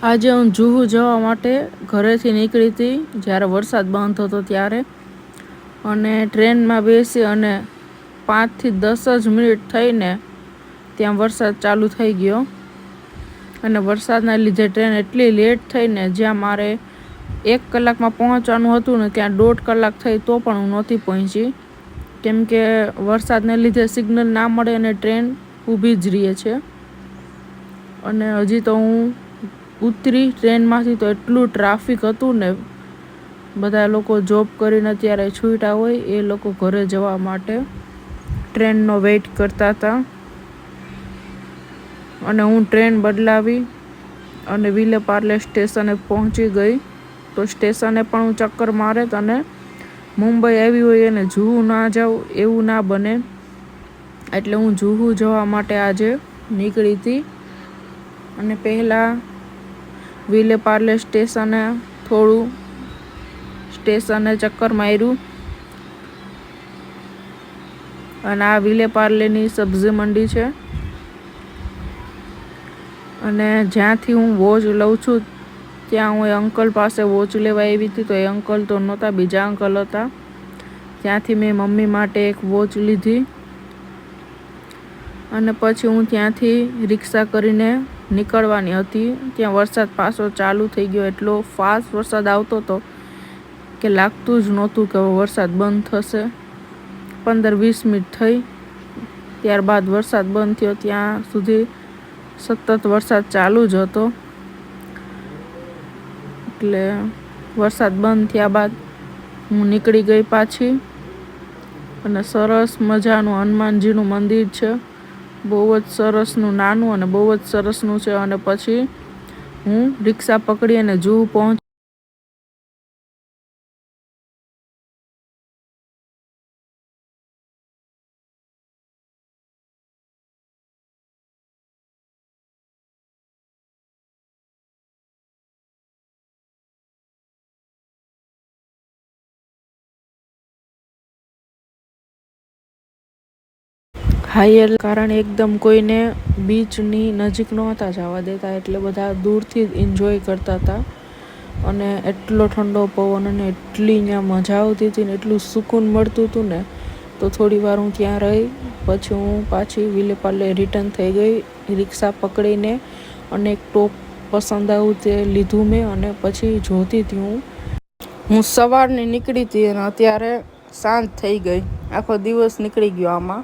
આજે હું જુહુ જવા માટે ઘરેથી નીકળી હતી જ્યારે વરસાદ બંધ થતો ત્યારે, અને ટ્રેનમાં બેસી અને 5 થી 10 જ મિનિટ થઈને ત્યાં વરસાદ ચાલુ થઈ ગયો. અને વરસાદના લીધે ટ્રેન એટલી લેટ થઈને જ્યાં મારે 1 કલાકમાં પહોંચવાનું હતું ને ત્યાં 1.5 કલાક થઈ તો પણ હું નહોતી પહોંચી, કેમ કે વરસાદને લીધે સિગ્નલ ના મળે અને ટ્રેન ઊભી જ રહે છે. અને હજી તો હું ઉતરી ટ્રેનમાંથી તો એટલું ટ્રાફિક હતું ને, બધા લોકો જોબ કરીને અત્યારે છૂટ્યા હોય એ લોકો ઘરે જવા માટે ટ્રેનનો વેઇટ કરતા હતા. અને હું ટ્રેન બદલાવી અને વિલેપાર્લે સ્ટેશને પહોંચી ગઈ. તો સ્ટેશને પણ હું ચક્કર મારે અને મુંબઈ આવી હોય અને જુહુ ના જાઉં એવું ના બને, એટલે હું જુહુ જવા માટે આજે નીકળી હતી. અને પહેલાં વિલેપાર્લે સ્ટેશને થોડું સ્ટેશને ચક્કર માર્યું. અને આ વિલેપાર્લેની સબ્જી મંડી છે. અને જ્યાંથી હું વોચ લઉં છું ત્યાં હું અંકલ પાસે વોચ લેવા આવી હતી, તો એ અંકલ તો નહોતા, બીજા અંકલ હતા. ત્યાંથી મેં મમ્મી માટે એક વોચ લીધી. અને પછી હું ત્યાંથી રિક્ષા કરીને નીકળવાની હતી. ત્યાં વરસાદ પાછો ચાલુ થઈ ગયો. એટલો ફાસ્ટ વરસાદ આવતો હતો કે લાગતું જ નહોતું કે વરસાદ બંધ થશે. 15-20 મિનિટ થઈ, ત્યારબાદ વરસાદ બંધ થયો. ત્યાં સુધી સતત વરસાદ ચાલુ જ હતો. એટલે વરસાદ બંધ થયા બાદ હું નીકળી ગઈ પાછી. અને સરસ મજાનું હનુમાનજીનું મંદિર છે, બહુ જ સરસનું, નાનું અને બહુ જ સરસનું છે. અને પછી હું રિક્ષા પકડી અને જુહુ પહોંચી. હાઈવે કારણ એકદમ કોઈને બીચની નજીક નહોતા જવા દેતા, એટલે બધા દૂરથી જ એન્જોય કરતા હતા. અને એટલો ઠંડો પવન અને એટલી ત્યાં મજા આવતી હતી ને, એટલું સુકૂન મળતું હતું ને, તો થોડી વાર હું ત્યાં રહી. પછી હું પાછી વિલેપાર્લે રિટર્ન થઈ ગઈ રિક્ષા પકડીને. અને એક ટોપ પસંદ આવ્યું તે લીધું મેં. અને પછી જોતી હતી હું સવારની નીકળી હતી અને અત્યારે સાંજ થઈ ગઈ. આખો દિવસ નીકળી ગયો આમાં.